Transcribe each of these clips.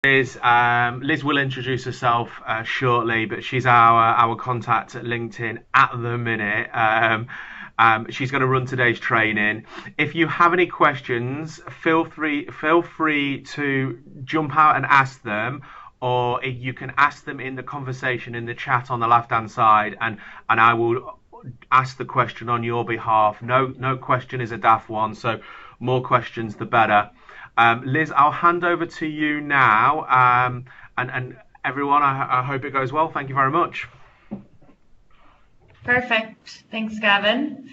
Liz will introduce herself shortly, but she's our contact at LinkedIn at the minute. She's going to run today's training. If you have any questions, feel free to jump out and ask them, or you can ask them in the conversation in the chat on the left-hand side, and I will ask the question on your behalf. No question is a daft one, so more questions the better. Liz, I'll hand over to you now, and everyone, I hope it goes well. Thank you very much. Perfect. Thanks, Gavin.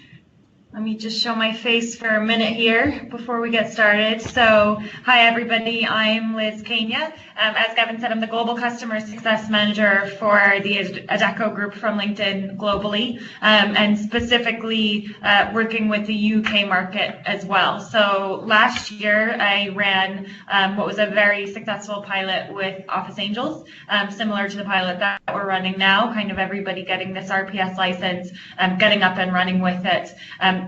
Let me just show my face for a minute here before we get started. So, hi everybody, I'm Liz Kenya. As Gavin said, I'm the Global Customer Success Manager for the Adecco Group from LinkedIn globally, and specifically working with the UK market as well. So last year I ran what was a very successful pilot with Office Angels, similar to the pilot that we're running now, kind of everybody getting this RPS license, getting up and running with it.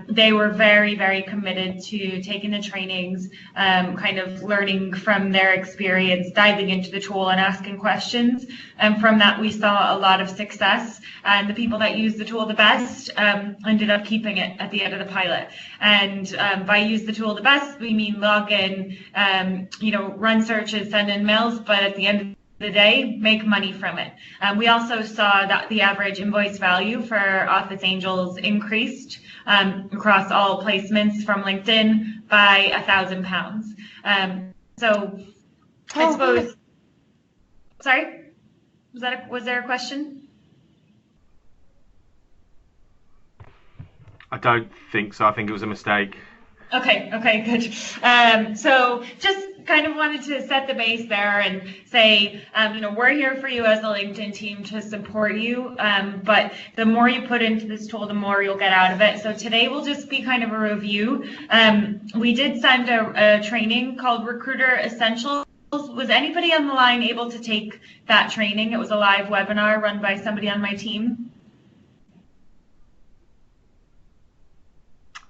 They were very, very committed to taking the trainings, kind of learning from their experience, diving into the tool and asking questions. And from that, we saw a lot of success. And the people that used the tool the best ended up keeping it at the end of the pilot. And by use the tool the best, we mean log in, run searches, send in mails, but at the end of the day, make money from it. We also saw that the average invoice value for Office Angels increased across all placements from LinkedIn by £1,000. I suppose. Sorry, was there a question? I don't think so. I think it was a mistake. Okay, good. So just kind of wanted to set the base there and say, we're here for you as a LinkedIn team to support you, but the more you put into this tool, the more you'll get out of it. So today will just be kind of a review. We did send a training called Recruiter Essentials. Was anybody on the line able to take that training? It was a live webinar run by somebody on my team.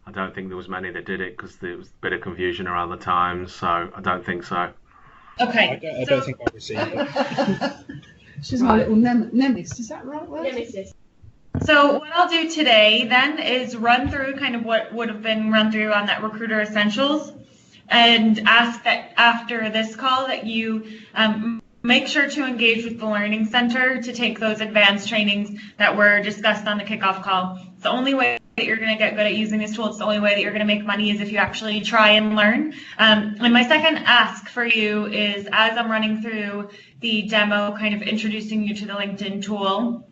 I don't think there was many that did it because there was a bit of confusion around the times, so I don't think so. Okay. I don't think I received it. She's my little nemesis, is that right? Nemesis. So what I'll do today then is run through kind of what would have been run through on that Recruiter Essentials, and ask that after this call that you make sure to engage with the Learning Center to take those advanced trainings that were discussed on the kickoff call. It's the only way that you're going to get good at using this tool. It's the only way that you're going to make money is if you actually try and learn. And my second ask for you is, as I'm running through the demo, kind of introducing you to the LinkedIn tool,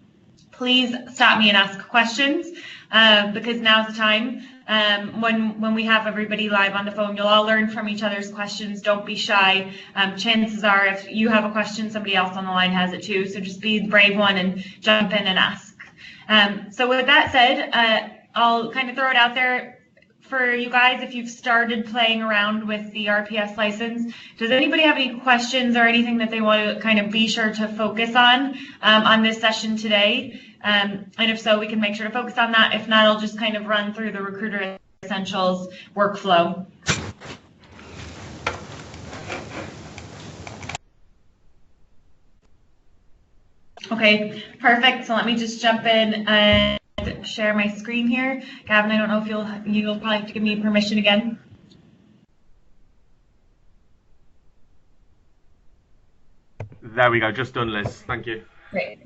please stop me and ask questions, because now's the time. When we have everybody live on the phone, you'll all learn from each other's questions. Don't be shy. Chances are if you have a question, somebody else on the line has it too. So just be the brave one and jump in and ask. So with that said, I'll kind of throw it out there for you guys. If you've started playing around with the RPS license, does anybody have any questions or anything that they want to kind of be sure to focus on this session today? And if so, we can make sure to focus on that. If not, I'll just kind of run through the Recruiter Essentials workflow. Okay, perfect. So let me just jump in and share my screen here. Gavin, I don't know if you'll probably have to give me permission again. There we go. Just done, Liz. Thank you. Great.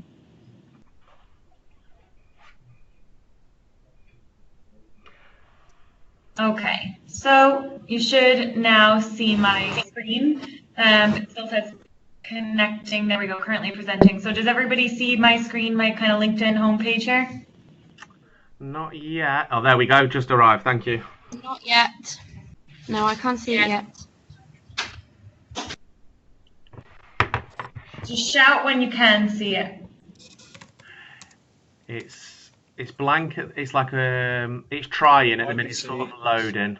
Okay, so you should now see my screen. It still says connecting. There we go, currently presenting. So does everybody see my screen, my kind of LinkedIn homepage here? Not yet. Oh, there we go. Just arrived. Thank you. Not yet. No, I can't see it yet. Just shout when you can see it. It's blank. It's like it's trying at the minute. It's sort of loading.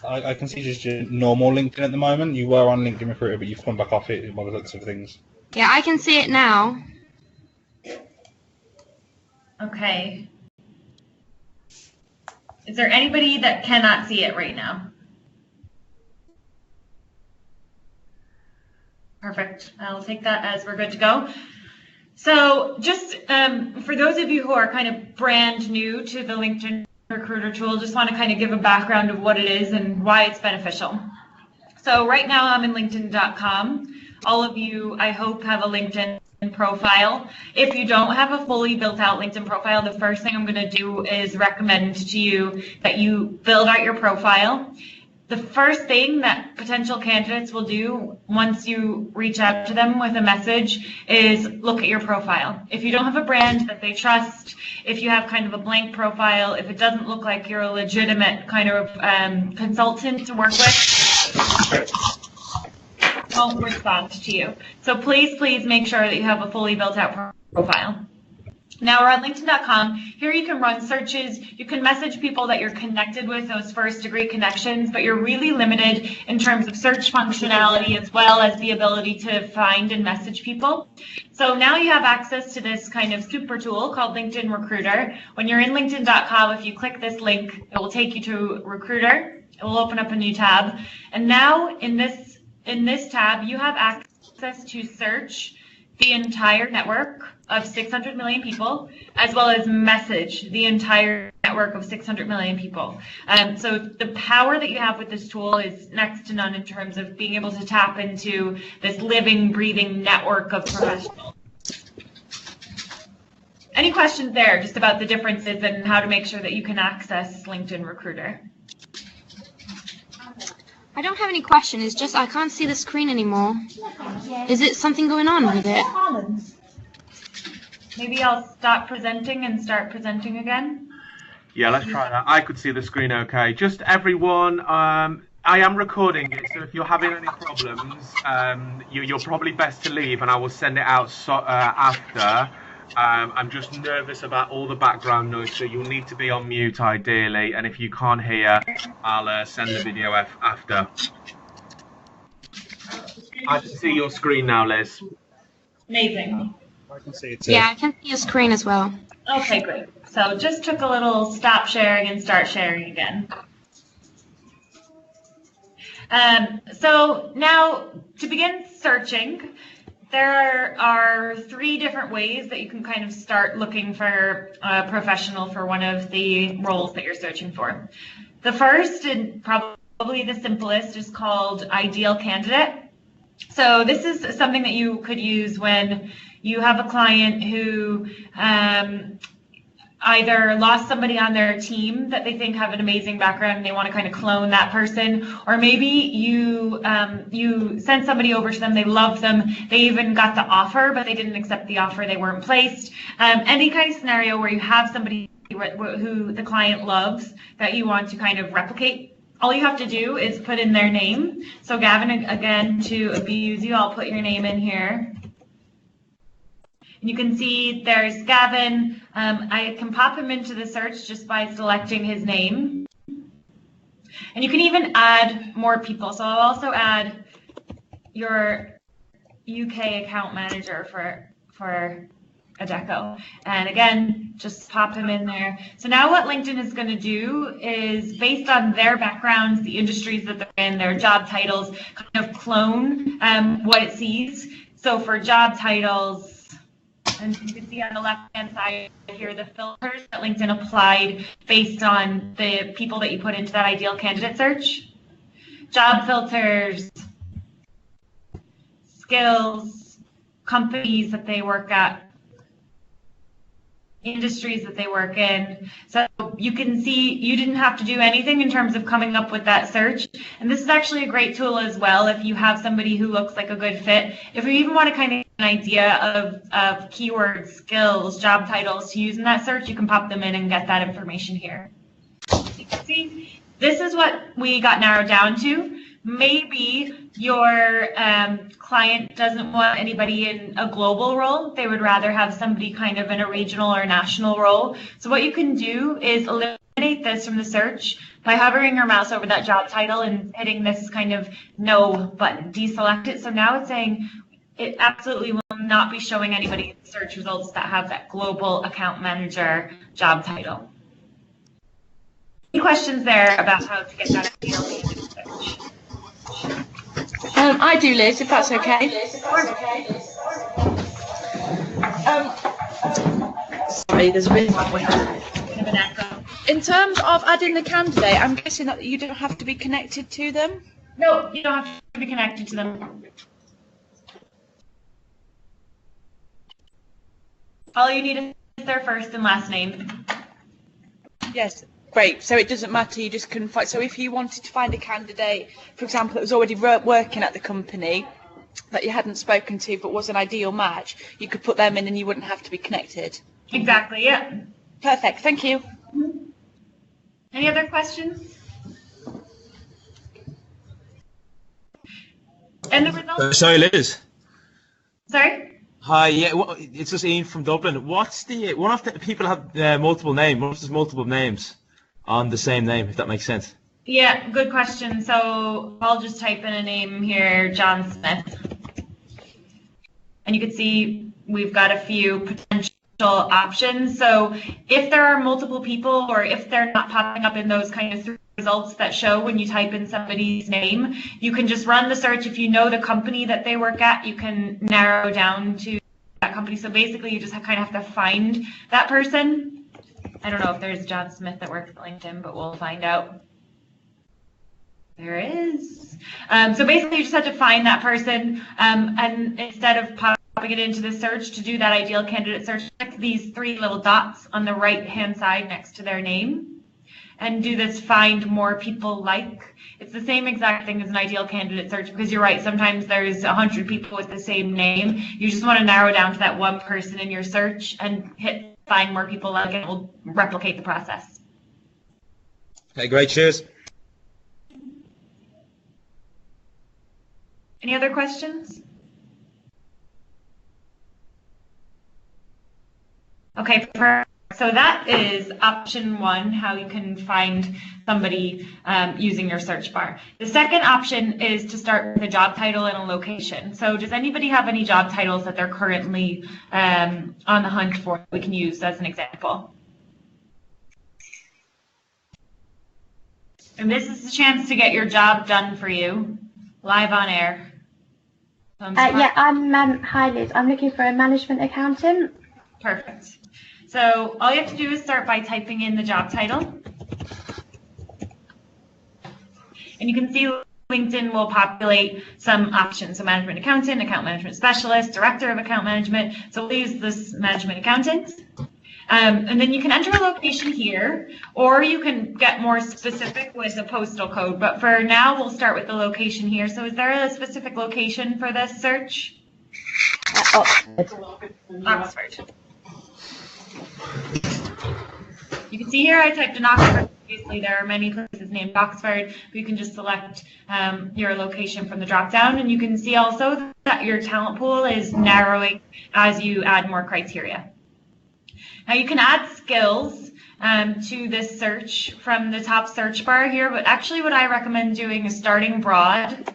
I can see just your normal LinkedIn at the moment. You were on LinkedIn Recruiter, but you've come back off it by the looks of things. Yeah, I can see it now. Okay. Is there anybody that cannot see it right now? Perfect. I'll take that as we're good to go. So just for those of you who are kind of brand new to the LinkedIn Recruiter tool, just want to kind of give a background of what it is and why it's beneficial. So right now I'm in LinkedIn.com. All of you, I hope, have a LinkedIn profile. If you don't have a fully built out LinkedIn profile, the first thing I'm going to do is recommend to you that you build out your profile. The first thing that potential candidates will do once you reach out to them with a message is look at your profile. If you don't have a brand that they trust, if you have kind of a blank profile, if it doesn't look like you're a legitimate kind of consultant to work with, won't respond to you. So please make sure that you have a fully built out profile. Now we're on LinkedIn.com. Here you can run searches. You can message people that you're connected with, those first degree connections, but you're really limited in terms of search functionality as well as the ability to find and message people. So now you have access to this kind of super tool called LinkedIn Recruiter. When you're in LinkedIn.com, if you click this link, it will take you to Recruiter. It will open up a new tab. And now in this tab, you have access to search the entire network of 600 million people, as well as message the entire network of 600 million people. So the power that you have with this tool is next to none in terms of being able to tap into this living, breathing network of professionals. Any questions there just about the differences and how to make sure that you can access LinkedIn Recruiter? I don't have any question. It's just I can't see the screen anymore. Is it something going on with it? Maybe I'll stop presenting and start presenting again. Yeah, let's try that. I could see the screen okay. Just everyone, I am recording it, so if you're having any problems, you're probably best to leave and I will send it out after. I'm just nervous about all the background noise, so you'll need to be on mute ideally, and if you can't hear, I'll send the video after. I can see your screen now, Liz. Amazing. I can see it too. Yeah, I can see your screen as well. Okay, great. So just took a little stop sharing and start sharing again. So now to begin searching, there are 3 different ways that you can kind of start looking for a professional for one of the roles that you're searching for. The first, and probably the simplest, is called Ideal Candidate. So this is something that you could use when you have a client who either lost somebody on their team that they think have an amazing background and they want to kind of clone that person, or maybe you sent somebody over to them, they loved them, they even got the offer, but they didn't accept the offer, they weren't placed. Any kind of scenario where you have somebody who the client loves that you want to kind of replicate. All you have to do is put in their name. So Gavin, again, to abuse you, I'll put your name in here. And you can see there's Gavin. I can pop him into the search just by selecting his name. And you can even add more people. So I'll also add your UK account manager for Adecco. And again, just pop him in there. So now what LinkedIn is going to do is, based on their backgrounds, the industries that they're in, their job titles, kind of clone what it sees. So for job titles, and you can see on the left-hand side here the filters that LinkedIn applied based on the people that you put into that ideal candidate search. Job filters, skills, companies that they work at, industries that they work in. So you can see you didn't have to do anything in terms of coming up with that search. And this is actually a great tool as well if you have somebody who looks like a good fit. If you even want to kind of get an idea of keywords, skills, job titles to use in that search, you can pop them in and get that information here. As you can see, this is what we got narrowed down to. Maybe your client doesn't want anybody in a global role. They would rather have somebody kind of in a regional or national role. So what you can do is eliminate this from the search by hovering your mouse over that job title and hitting this kind of no button, deselect it. So now it's saying it absolutely will not be showing anybody in search results that have that global account manager job title. Any questions there about how to get that ideal candidate search? I I do, Liz, if that's okay. Sorry, there's a bit of an echo. In terms of adding the candidate, I'm guessing that you don't have to be connected to them? No, you don't have to be connected to them. All you need is their first and last name. Yes, great. So it doesn't matter, you just can find. So if you wanted to find a candidate, for example, that was already working at the company that you hadn't spoken to but was an ideal match, you could put them in and you wouldn't have to be connected. Exactly, yeah. Perfect, thank you. Any other questions? And the results? Sorry, Liz. Sorry? Hi, yeah, it's just Ian from Dublin. What's the one of the people have multiple names? What if there's multiple names on the same name? If that makes sense. Yeah, good question. So I'll just type in a name here, John Smith, and you can see we've got a few potential options. So if there are multiple people, or if they're not popping up in those kind of results that show when you type in somebody's name, you can just run the search. If you know the company that they work at, you can narrow down to that company. So basically you just kind of have to find that person. I don't know if there's John Smith that works at LinkedIn, but we'll find out. There is. So basically you just have to find that person, and instead of popping it into the search, to do that ideal candidate search, click these three little dots on the right hand side next to their name and do this find more people like. It's the same exact thing as an ideal candidate search, because you're right, sometimes there's 100 people with the same name. You just want to narrow down to that one person in your search and hit find more people like, and it will replicate the process. Okay, great, cheers. Any other questions? Okay, so that is option one, how you can find somebody using your search bar. The second option is to start with a job title and a location. So does anybody have any job titles that they're currently on the hunt for that we can use as an example? And this is the chance to get your job done for you, live on air. Yeah, hi Liz, I'm looking for a management accountant. Perfect. So all you have to do is start by typing in the job title. And you can see LinkedIn will populate some options. So management accountant, account management specialist, director of account management. So we'll use this management accountant. And then you can enter a location here, or you can get more specific with a postal code. But for now, we'll start with the location here. So is there a specific location for this search? Oxford. You can see here I typed in Oxford. Obviously, there are many places named Oxford, but you can just select your location from the drop-down. And you can see also that your talent pool is narrowing as you add more criteria. Now you can add skills to this search from the top search bar here, but actually what I recommend doing is starting broad.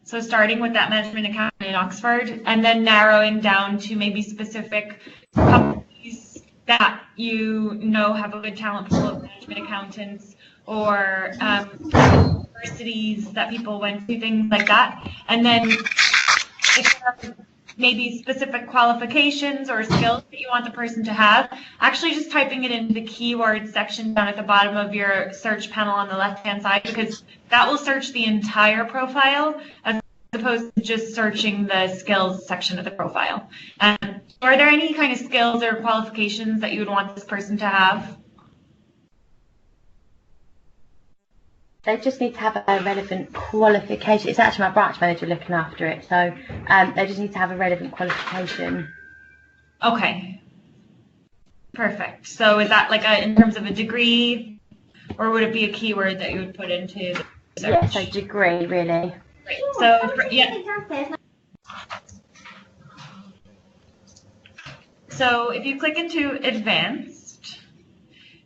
So starting with that management accountant in Oxford, and then narrowing down to maybe specific companies that you know have a good talent pool of management accountants, or universities that people went to, things like that. And then if there are maybe specific qualifications or skills that you want the person to have, actually just typing it into the keyword section down at the bottom of your search panel on the left-hand side, because that will search the entire profile as opposed to just searching the skills section of the profile. Are there any kind of skills or qualifications that you would want this person to have? They just need to have a relevant qualification. It's actually my branch manager looking after it, so they just need to have a relevant qualification. Okay. Perfect. So is that like in terms of a degree, or would it be a keyword that you would put into the search? Yeah, so degree, really. Right. So, yeah. So if you click into advanced,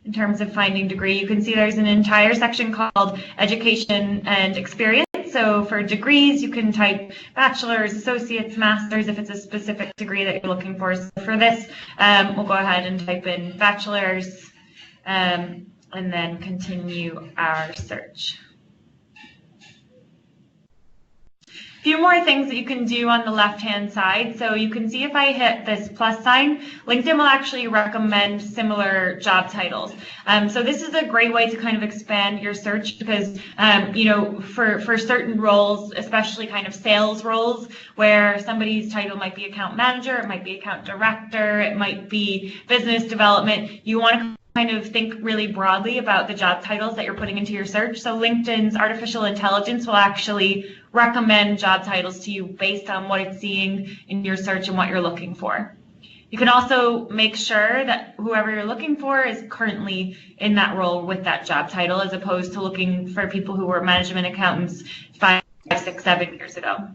in terms of finding degree, you can see there's an entire section called education and experience. So for degrees, you can type bachelor's, associate's, master's if it's a specific degree that you're looking for. So for this, we'll go ahead and type in bachelor's and then continue our search. few more things that you can do on the left-hand side. So you can see if I hit this plus sign, LinkedIn will actually recommend similar job titles. So this is a great way to kind of expand your search because, for certain roles, especially kind of sales roles, where somebody's title might be account manager, it might be account director, it might be business development, you want to kind of think really broadly about the job titles that you're putting into your search. So LinkedIn's artificial intelligence will actually recommend job titles to you based on what it's seeing in your search and what you're looking for. You can also make sure that whoever you're looking for is currently in that role with that job title, as opposed to looking for people who were management accountants 5, 6, 7 years ago.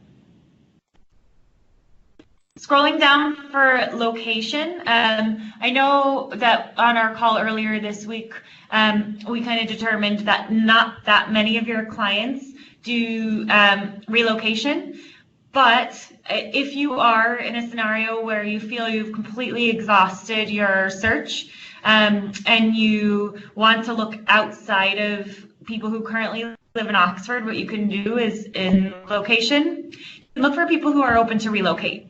Scrolling down for location, I know that on our call earlier this week, we kind of determined that not that many of your clients do relocation, but if you are in a scenario where you feel you've completely exhausted your search and you want to look outside of people who currently live in Oxford, what you can do is in location, look for people who are open to relocate.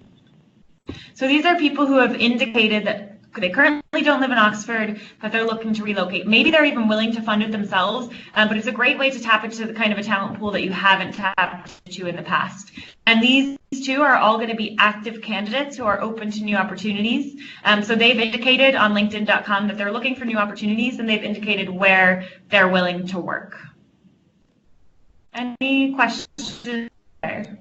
So these are people who have indicated that they currently don't live in Oxford, but they're looking to relocate. Maybe they're even willing to fund it themselves, but it's a great way to tap into the kind of a talent pool that you haven't tapped into in the past. And these two are all going to be active candidates who are open to new opportunities. So they've indicated on LinkedIn.com that they're looking for new opportunities, and they've indicated where they're willing to work. Any questions there?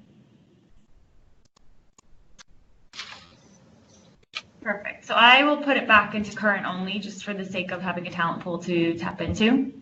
Perfect. So I will put it back into current only just for the sake of having a talent pool to tap into.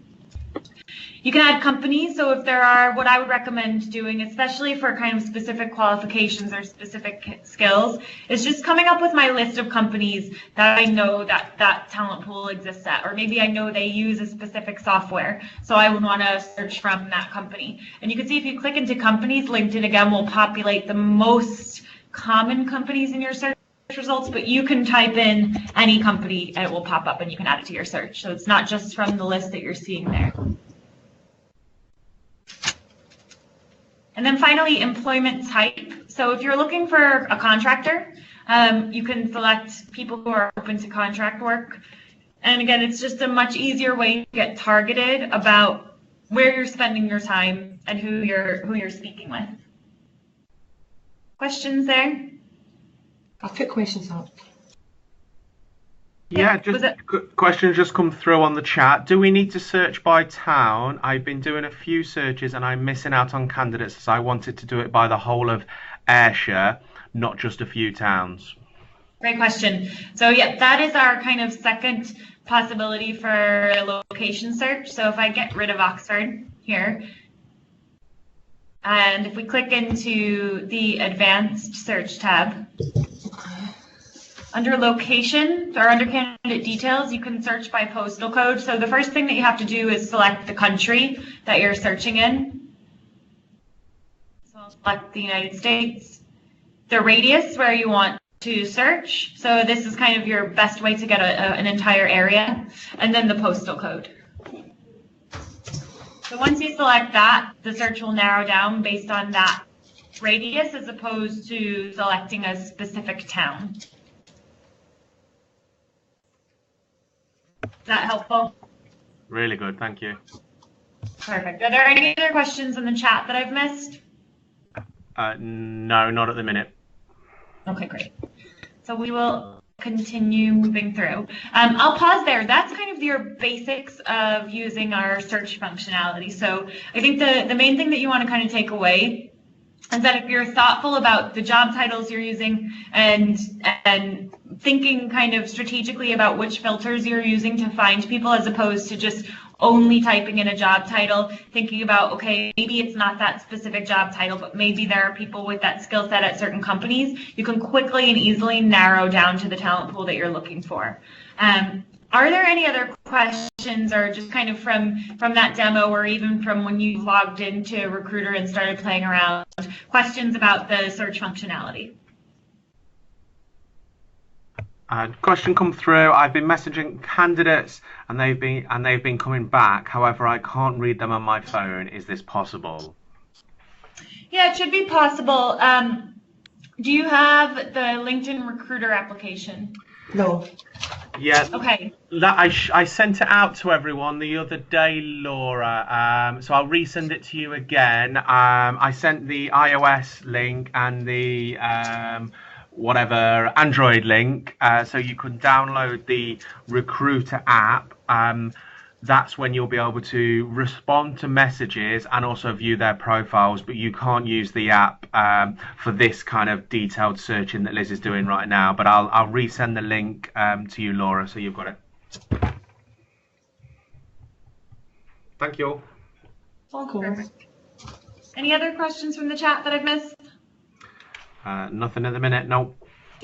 You can add companies. So if there are, what I would recommend doing, especially for kind of specific qualifications or specific skills, is just coming up with my list of companies that I know that talent pool exists at, or maybe I know they use a specific software. So I would want to search from that company. And you can see if you click into companies, LinkedIn again will populate the most common companies in your search results, but you can type in any company and it will pop up and you can add it to your search. So it's not just from the list that you're seeing there. And then finally, employment type. So if you're looking for a contractor, you can select people who are open to contract work. And again, it's just a much easier way to get targeted about where you're spending your time and who you're speaking with. Questions there? I've put questions up. Yeah, just questions just come through on the chat. Do we need to search by town? I've been doing a few searches and I'm missing out on candidates, as I wanted to do it by the whole of Ayrshire, not just a few towns. Great question. So yeah, that is our kind of second possibility for location search. So if I get rid of Oxford here, and if we click into the advanced search tab, under location or under candidate details, you can search by postal code. So the first thing that you have to do is select the country that you're searching in. So I'll select the United States. The radius where you want to search. So this is kind of your best way to get an entire area. And then the postal code. So once you select that, the search will narrow down based on that radius as opposed to selecting a specific town. Is that helpful? Really good, thank you. Perfect. Are there any other questions in the chat that I've missed? No, not at the minute. Okay, great. So we will continue moving through. I'll pause there. That's kind of your basics of using our search functionality. So I think the main thing that you want to kind of take away is that if you're thoughtful about the job titles you're using and thinking kind of strategically about which filters you're using to find people as opposed to just only typing in a job title, thinking about, okay, maybe it's not that specific job title, but maybe there are people with that skill set at certain companies, you can quickly and easily narrow down to the talent pool that you're looking for. Are there any other questions, or just kind of from that demo, or even from when you logged into Recruiter and started playing around, questions about the search functionality? Question come through. I've been messaging candidates and they've been coming back. However, I can't read them on my phone. Is this possible? Yeah, it should be possible. Do you have the LinkedIn Recruiter application? No. Yeah. Okay. I sent it out to everyone the other day, Laura. So I'll resend it to you again. I sent the iOS link and the whatever Android link, so you can download the Recruiter app. That's when you'll be able to respond to messages and also view their profiles, but you can't use the app for this kind of detailed searching that Liz is doing right now. But I'll resend the link to you, Laura, so you've got it. Thank you. Perfect. Any other questions from the chat that I've missed? Nothing at the minute, no.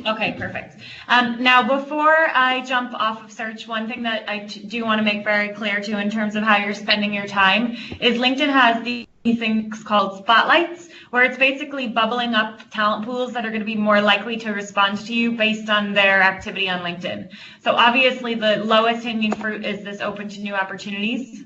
Okay, perfect. Now, before I jump off of search, one thing that I do want to make very clear too in terms of how you're spending your time is LinkedIn has these things called spotlights, where it's basically bubbling up talent pools that are going to be more likely to respond to you based on their activity on LinkedIn. So obviously the lowest hanging fruit is this open to new opportunities.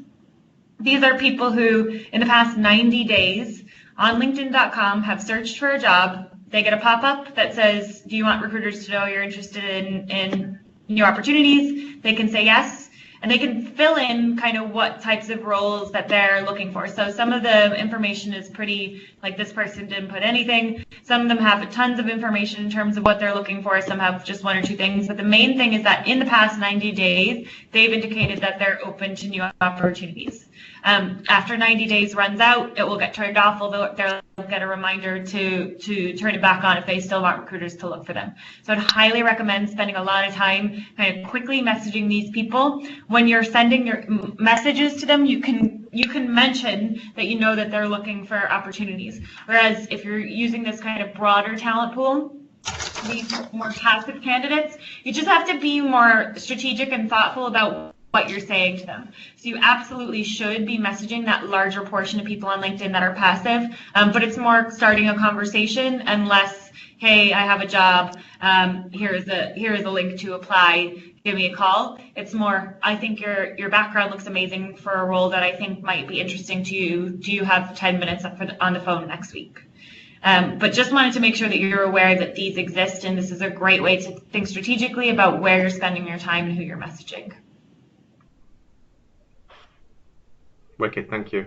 These are people who in the past 90 days on LinkedIn.com have searched for a job. They get a pop-up that says, do you want recruiters to know you're interested in new opportunities? They can say yes, and they can fill in kind of what types of roles that they're looking for. So some of the information is pretty, like this person didn't put anything. Some of them have tons of information in terms of what they're looking for. Some have just one or two things. But the main thing is that in the past 90 days, they've indicated that they're open to new opportunities. After 90 days runs out, it will get turned off, although they'll get a reminder to turn it back on if they still want recruiters to look for them. So I'd highly recommend spending a lot of time kind of quickly messaging these people. When you're sending your messages to them, you can mention that you know that they're looking for opportunities. Whereas if you're using this kind of broader talent pool, these more passive candidates, you just have to be more strategic and thoughtful about what you're saying to them. So you absolutely should be messaging that larger portion of people on LinkedIn that are passive, but it's more starting a conversation and less, hey, I have a job, here is a link to apply, give me a call. It's more, I think your background looks amazing for a role that I think might be interesting to you. Do you have 10 minutes on the phone next week? But just wanted to make sure that you're aware that these exist, and this is a great way to think strategically about where you're spending your time and who you're messaging. Wicked, thank you.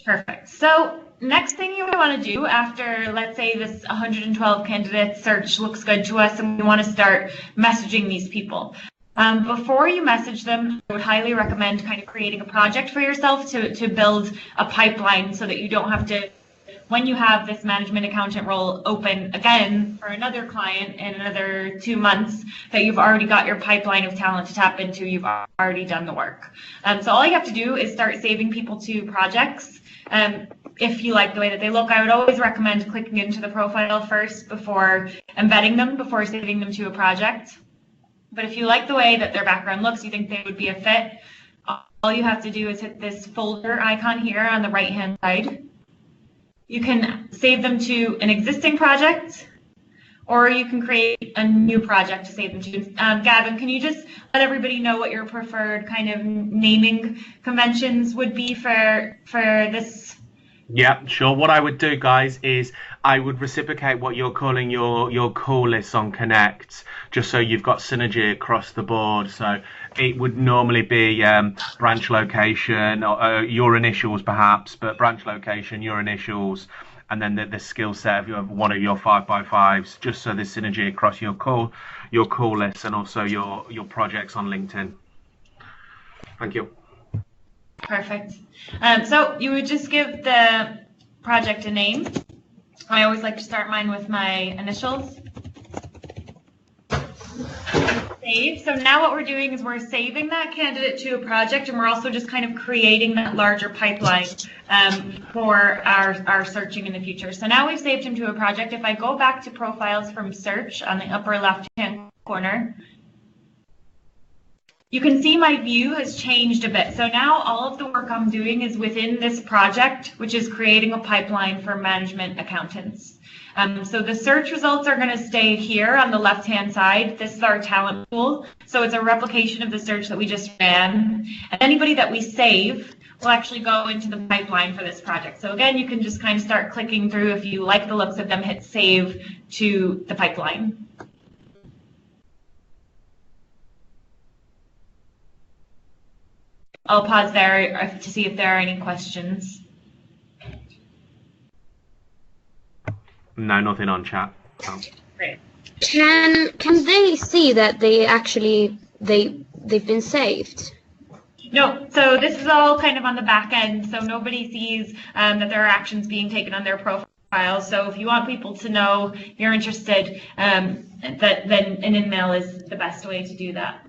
Perfect. So next thing you want to do after, let's say, this 112 candidate search looks good to us and we want to start messaging these people. Before you message them, I would highly recommend kind of creating a project for yourself to build a pipeline so that you don't have to, when you have this management accountant role open again for another client in another 2 months, that you've already got your pipeline of talent to tap into, you've already done the work. So all you have to do is start saving people to projects. If you like the way that they look, I would always recommend clicking into the profile first before embedding them, before saving them to a project. But if you like the way that their background looks, you think they would be a fit, all you have to do is hit this folder icon here on the right-hand side. You can save them to an existing project, or you can create a new project to save them to. Gavin, can you just let everybody know what your preferred kind of naming conventions would be for this? Yeah, sure. What I would do, guys, is I would reciprocate what you're calling your call lists on Connect, just so you've got synergy across the board. So it would normally be branch location, or your initials perhaps, but branch location, your initials, and then the skill set of one of your 5x5s, just so there's synergy across your call lists and also your projects on LinkedIn. Thank you. Perfect. So you would just give the project a name. I always like to start mine with my initials. Save. So now what we're doing is we're saving that candidate to a project, and we're also just kind of creating that larger pipeline for our searching in the future. So now we've saved him to a project. If I go back to profiles from search on the upper left-hand corner, you can see my view has changed a bit. So now all of the work I'm doing is within this project, which is creating a pipeline for management accountants. So the search results are going to stay here on the left-hand side. This is our talent pool. So it's a replication of the search that we just ran. And anybody that we save will actually go into the pipeline for this project. So again, you can just kind of start clicking through. If you like the looks of them, hit save to the pipeline. I'll pause there to see if there are any questions. No, nothing on chat. No. Great. Can they see that they've been saved? No, so this is all kind of on the back end, so nobody sees that there are actions being taken on their profile. So if you want people to know you're interested, then an email is the best way to do that.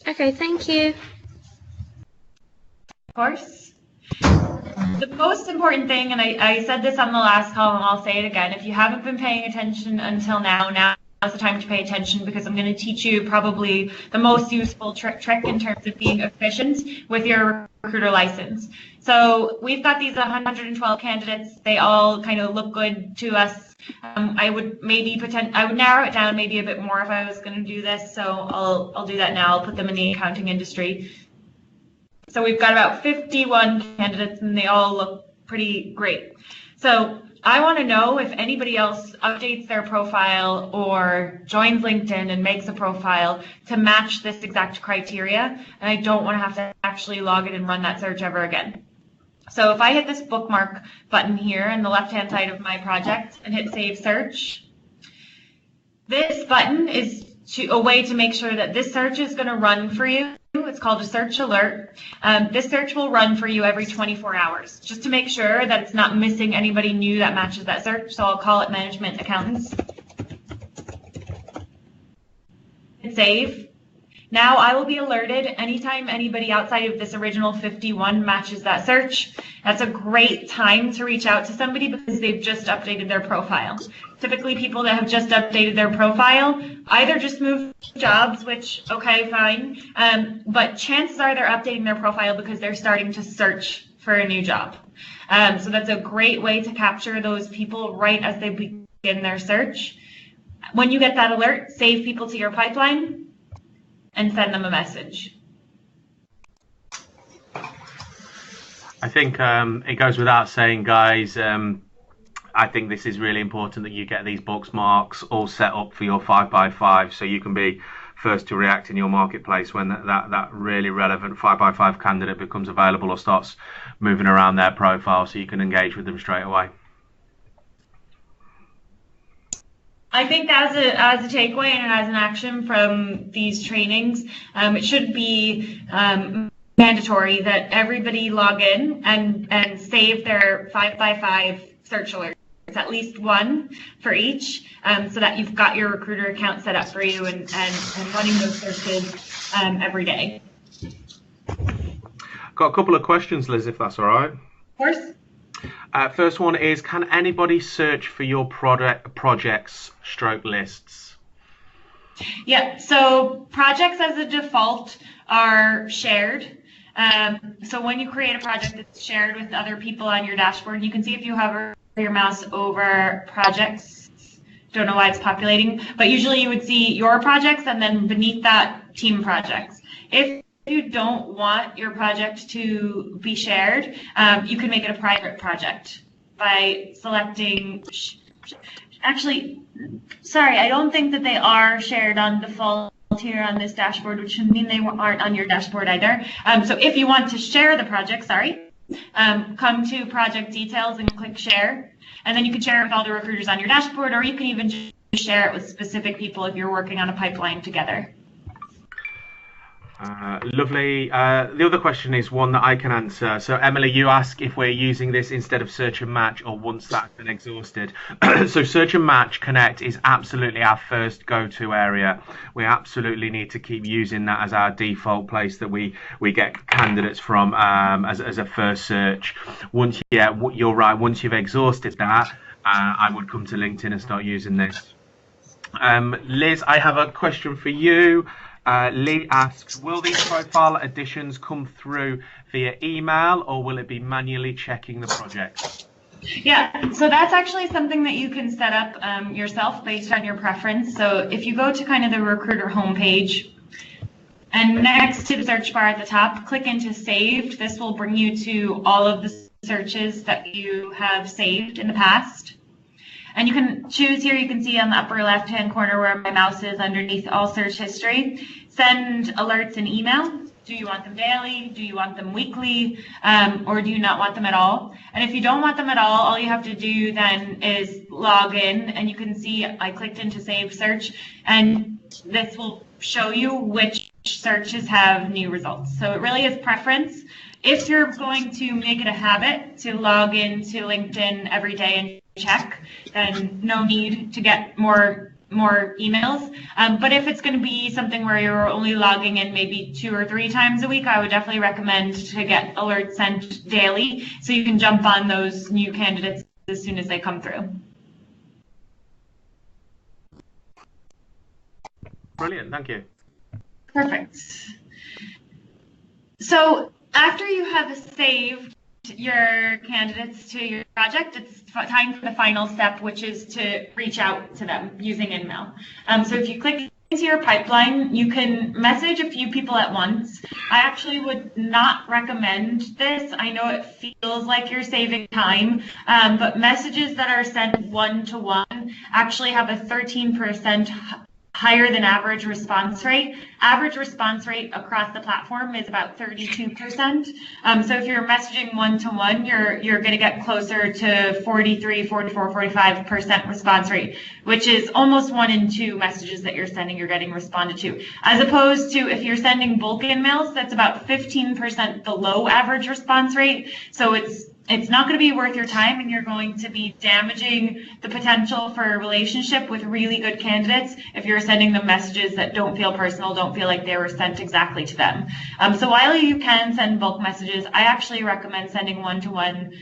Okay, thank you. Of course. The most important thing, and I said this on the last call and I'll say it again, if you haven't been paying attention until now's the time to pay attention, because I'm going to teach you probably the most useful trick in terms of being efficient with your recruiter license. So we've got these 112 candidates. They all kind of look good to us. I would narrow it down maybe a bit more if I was going to do this. So I'll do that now. I'll put them in the accounting industry. So we've got about 51 candidates and they all look pretty great. So I want to know if anybody else updates their profile or joins LinkedIn and makes a profile to match this exact criteria, and I don't want to have to actually log in and run that search ever again. So if I hit this bookmark button here on the left-hand side of my project and hit Save Search, this button is a way to make sure that this search is going to run for you. It's called a search alert. This search will run for you every 24 hours, just to make sure that it's not missing anybody new that matches that search. So I'll call it management accountants. Hit save. Now I will be alerted anytime anybody outside of this original 51 matches that search. That's a great time to reach out to somebody because they've just updated their profile. Typically people that have just updated their profile either just moved jobs, which, okay, fine, but chances are they're updating their profile because they're starting to search for a new job. So that's a great way to capture those people right as they begin their search. When you get that alert, save people to your pipeline and send them a message. I think it goes without saying, guys, I think this is really important that you get these bookmarks all set up for your 5x5 so you can be first to react in your marketplace when that really relevant 5x5 candidate becomes available or starts moving around their profile, so you can engage with them straight away. I think as a takeaway and as an action from these trainings, it should be mandatory that everybody log in and save their 5x5 search alerts, at least one for each, so that you've got your recruiter account set up for you and running those searches every day. Got a couple of questions, Liz, if that's all right. Of course. First one is, can anybody search for your projects / lists? Yeah, so projects as a default are shared. So when you create a project, it's shared with other people on your dashboard. You can see if you hover your mouse over projects. Don't know why it's populating, but usually you would see your projects and then beneath that team projects. If you don't want your project to be shared, you can make it a private project by selecting, actually, sorry, I don't think that they are shared on default here on this dashboard, which would mean they aren't on your dashboard either. So if you want to share the project, come to project details and click share, and then you can share it with all the recruiters on your dashboard, or you can even just share it with specific people if you're working on a pipeline together. Lovely. The other question is one that I can answer. So Emily, you ask if we're using this instead of search and match or once that's been exhausted. So search and match connect is absolutely our first go-to area. We absolutely need to keep using that as our default place that we get candidates from as a first search. Once, yeah, you're right, once you've exhausted that, I would come to LinkedIn and start using this. Liz, I have a question for you. Lee asks, will these profile additions come through via email or will it be manually checking the project? Yeah, so that's actually something that you can set up yourself based on your preference. So if you go to kind of the recruiter homepage, And next to the search bar at the top, click into saved. This will bring you to all of the searches that you have saved in the past. And you can choose here, you can see on the upper left-hand corner where my mouse is underneath all search history, send alerts in email. Do you want them daily? Do you want them weekly? Or do you not want them at all? And if you don't want them at all you have to do then is log in, and you can see I clicked into save search, and this will show you which searches have new results. So it really is preference. If you're going to make it a habit to log into LinkedIn every day and check, then no need to get more emails. But if it's going to be something where you're only logging in maybe 2 or 3 times a week, I would definitely recommend to get alerts sent daily so you can jump on those new candidates as soon as they come through. Brilliant, thank you. Perfect. So after you have saved your candidates to your project, it's time for the final step, which is to reach out to them using InMail. So if you click into your pipeline, you can message a few people at once. I actually would not recommend this. I know it feels like you're saving time, but messages that are sent one-to-one actually have a 13% higher than average response rate. Average response rate across the platform is about 32%. So if you're messaging one-to-one, you're going to get closer to 43, 44, 45% response rate, which is almost 1 in 2 messages that you're sending you're getting responded to. As opposed to if you're sending bulk emails, that's about 15% below average response rate. So it's not going to be worth your time, and you're going to be damaging the potential for a relationship with really good candidates if you're sending them messages that don't feel personal, don't feel like they were sent exactly to them. So while you can send bulk messages, I actually recommend sending one-to-one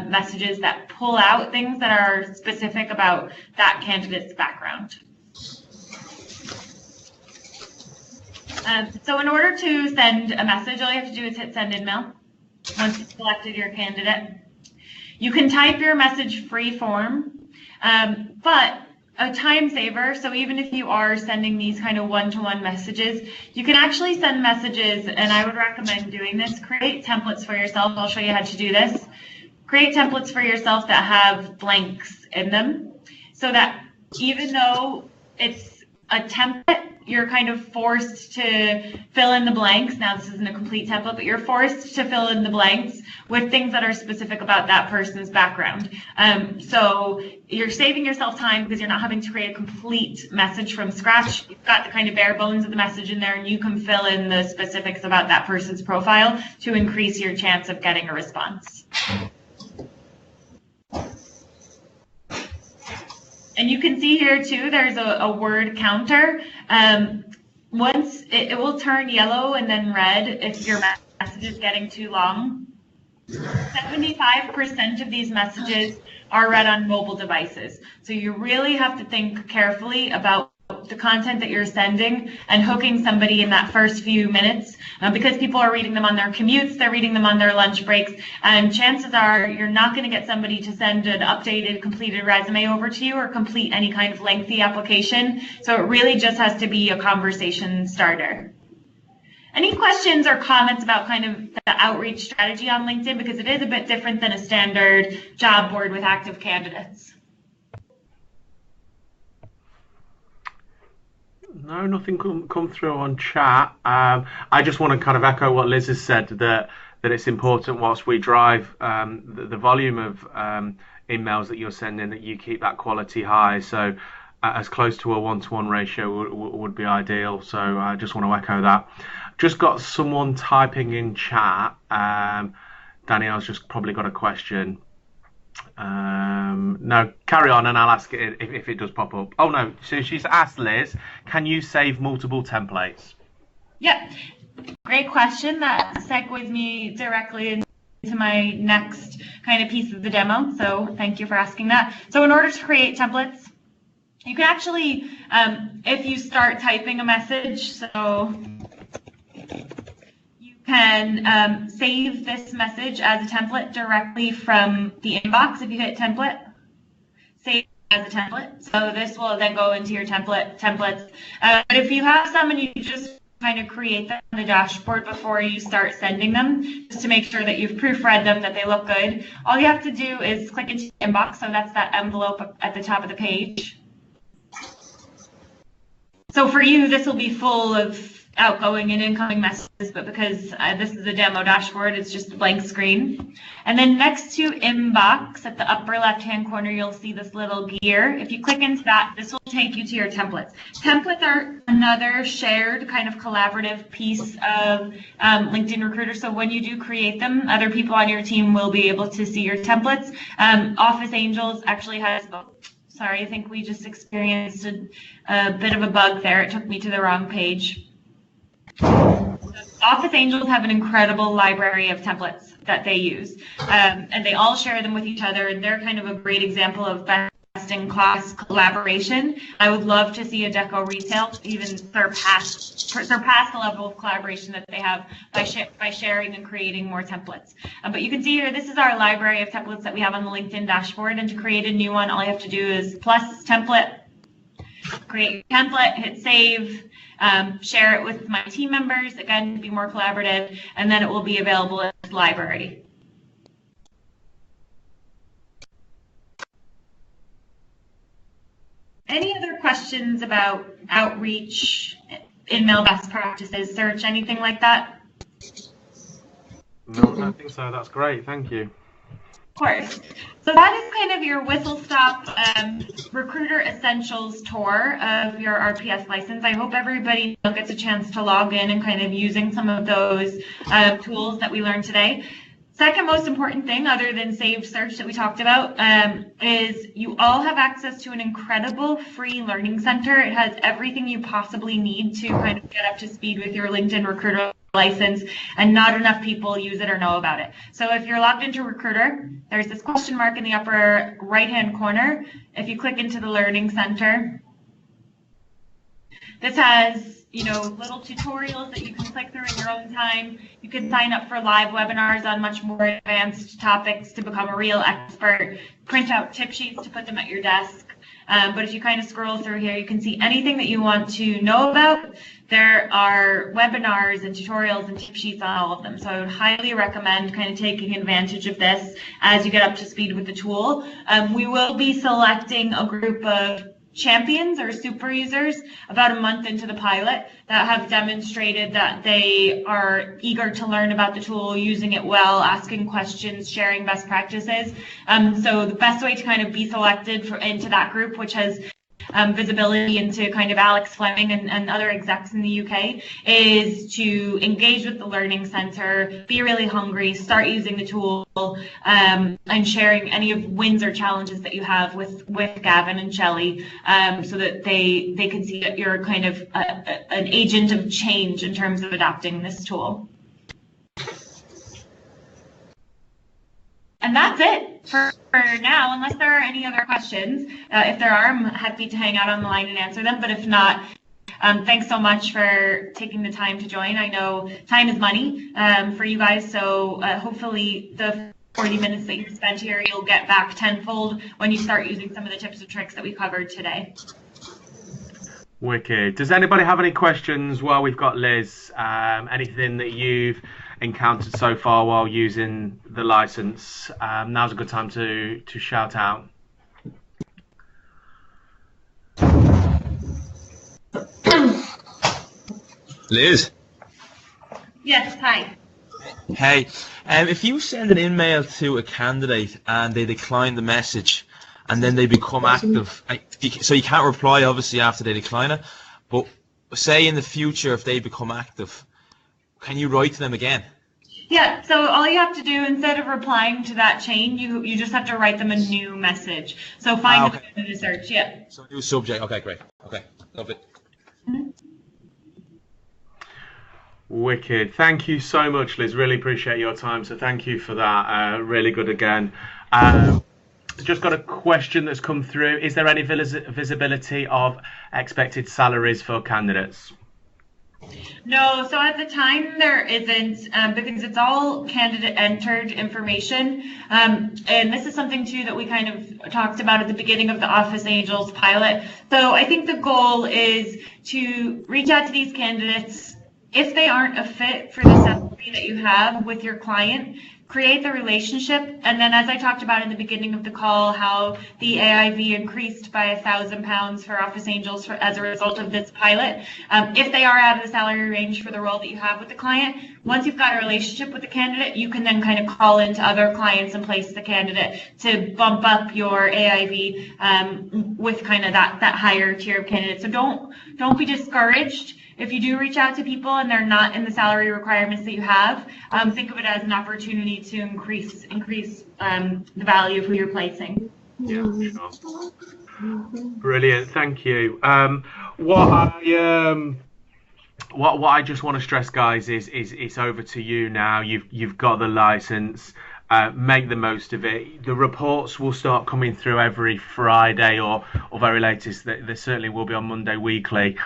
messages that pull out things that are specific about that candidate's background. So in order to send a message, all you have to do is hit send InMail. Once you've selected your candidate, you can type your message free form, but a time saver, so even if you are sending these kind of one-to-one messages, you can actually send messages, and I would recommend doing this. Create templates for yourself. I'll show you how to do this. Create templates for yourself that have blanks in them, so that even though it's a template, you're kind of forced to fill in the blanks. Now, this isn't a complete template, but you're forced to fill in the blanks with things that are specific about that person's background. So you're saving yourself time because you're not having to create a complete message from scratch. You've got the kind of bare bones of the message in there, and you can fill in the specifics about that person's profile to increase your chance of getting a response. And you can see here too, there's a word counter. Once it will turn yellow and then red if your message is getting too long. 75% of these messages are read on mobile devices. So you really have to think carefully about the content that you're sending and hooking somebody in that first few minutes, because people are reading them on their commutes, they're reading them on their lunch breaks, and chances are you're not going to get somebody to send an updated, completed resume over to you or complete any kind of lengthy application. So it really just has to be a conversation starter. Any questions or comments about kind of the outreach strategy on LinkedIn, because it is a bit different than a standard job board with active candidates? No, nothing come through on chat. I just want to kind of echo what Liz has said, that it's important whilst we drive the volume of emails that you're sending, that you keep that quality high. So as close to a one-to-one ratio would be ideal. So I just want to echo that. Just got someone typing in chat. Danielle's just probably got a question. No, carry on and I'll ask it if it does pop up. Oh no, so she's asked Liz, can you save multiple templates? Yep, great question. That segues me directly into my next kind of piece of the demo. So thank you for asking that. So in order to create templates, you can actually, if you start typing a message, so can save this message as a template directly from the inbox. If you hit template, save as a template. So this will then go into your templates. But if you have some and you just kind of create them on the dashboard before you start sending them, just to make sure that you've proofread them, that they look good. All you have to do is click into the inbox, so that's that envelope at the top of the page. So for you, this will be full of outgoing and incoming messages, but because this is a demo dashboard, it's just a blank screen. And then next to inbox, at the upper left-hand corner, you'll see this little gear. If you click into that, this will take you to your templates. Templates are another shared kind of collaborative piece of LinkedIn Recruiter. So when you do create them, other people on your team will be able to see your templates. Office Angels actually has, sorry, I think we just experienced a bit of a bug there. It took me to the wrong page. Office Angels have an incredible library of templates that they use, and they all share them with each other, and they're kind of a great example of best-in-class collaboration. I would love to see Adecco Retail even surpass the level of collaboration that they have by sharing and creating more templates. But you can see here, this is our library of templates that we have on the LinkedIn dashboard, and to create a new one, all you have to do is plus template, create your template, hit save, share it with my team members, again, to be more collaborative, and then it will be available in this library. Any other questions about outreach, email best practices, search, anything like that? No, I don't think so. That's great. Thank you. Of course. So that is kind of your whistle-stop Recruiter Essentials tour of your RPS license. I hope everybody gets a chance to log in and kind of using some of those tools that we learned today. Second most important thing, other than Save Search that we talked about, is you all have access to an incredible free learning center. It has everything you possibly need to kind of get up to speed with your LinkedIn Recruiter license, and not enough people use it or know about it. So if you're logged into Recruiter, there's this question mark in the upper right-hand corner. If you click into the Learning Center, this has, you know, little tutorials that you can click through in your own time. You can sign up for live webinars on much more advanced topics to become a real expert, print out tip sheets to put them at your desk. But if you kind of scroll through here, you can see anything that you want to know about. There are webinars and tutorials and tip sheets on all of them. So I would highly recommend kind of taking advantage of this as you get up to speed with the tool. We will be selecting a group of champions or super users about a month into the pilot that have demonstrated that they are eager to learn about the tool, using it well, asking questions, sharing best practices. So the best way to kind of be selected into that group, which has visibility into kind of Alex Fleming and other execs in the UK, is to engage with the Learning Center, be really hungry, start using the tool, and sharing any of wins or challenges that you have with Gavin and Shelley, so that they can see that you're kind of an agent of change in terms of adopting this tool. And that's it for now, unless there are any other questions. If there are, I'm happy to hang out on the line and answer them. But if not, thanks so much for taking the time to join. I know time is money for you guys, so hopefully the 40 minutes that you spent here, you'll get back tenfold when you start using some of the tips and tricks that we covered today. Wicked. Does anybody have any questions while we've got Liz? Anything that you've encountered so far while using the license? Now's a good time to shout out. Liz? Yes, hi. Hey, if you send an email to a candidate and they decline the message and then they become active, so you can't reply obviously after they decline it, but say in the future if they become active, can you write to them again? Yeah, so all you have to do, instead of replying to that chain, you just have to write them a new message. So find them in the search, yeah. So new subject, okay, great. Okay, love it. Mm-hmm. Wicked. Thank you so much, Liz. Really appreciate your time. So thank you for that. Really good again. Just got a question that's come through. Is there any visibility of expected salaries for candidates? No, so at the time there isn't, because it's all candidate entered information. And this is something too that we kind of talked about at the beginning of the Office Angels pilot. So I think the goal is to reach out to these candidates, if they aren't a fit for the salary that you have with your client, create the relationship. And then, as I talked about in the beginning of the call, how the AIV increased by £1,000 for Office Angels as a result of this pilot. If they are out of the salary range for the role that you have with the client, once you've got a relationship with the candidate, you can then kind of call into other clients and place the candidate to bump up your AIV with kind of that higher tier of candidates. So don't be discouraged. If you do reach out to people and they're not in the salary requirements that you have, think of it as an opportunity to increase the value of who you're placing. Yeah, sure. Brilliant, thank you. What I just want to stress, guys, is it's over to you now. You've got the license. Make the most of it. The reports will start coming through every Friday or very latest. They certainly will be on Monday weekly.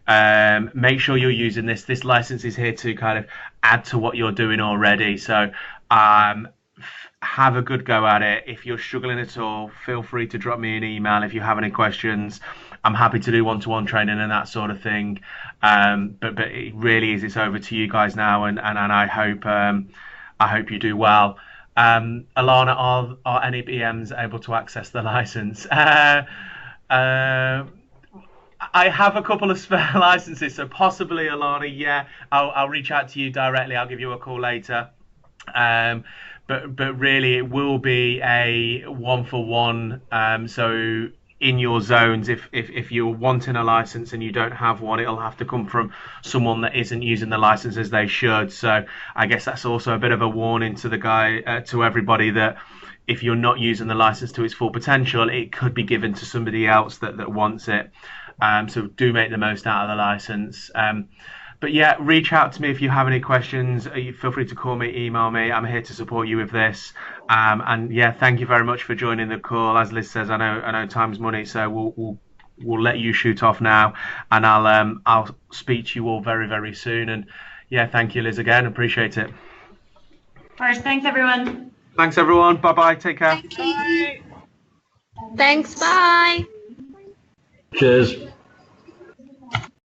Make sure you're using this. This license is here to kind of add to what you're doing already. So have a good go at it. If you're struggling at all, feel free to drop me an email if you have any questions. I'm happy to do one-to-one training and that sort of thing. But it really is. It's over to you guys now, and I hope you do well. Alana, are any BMs able to access the license? I have a couple of spare licenses, so possibly, Alana, yeah, I'll reach out to you directly. I'll give you a call later. But really, it will be a one-for-one. So in your zones, if you're wanting a license and you don't have one, it'll have to come from someone that isn't using the license as they should. So I guess that's also a bit of a warning to to everybody, that if you're not using the license to its full potential, it could be given to somebody else that wants it. So do make the most out of the license. But yeah, reach out to me if you have any questions. Feel free to call me, email me. I'm here to support you with this. And yeah, thank you very much for joining the call. As Liz says, I know time's money, so we'll let you shoot off now, and I'll speak to you all very, very soon. And yeah, thank you, Liz, again. Appreciate it. First, thanks everyone. Thanks everyone. Bye bye. Take care. Thank you. Thanks. Bye. Cheers.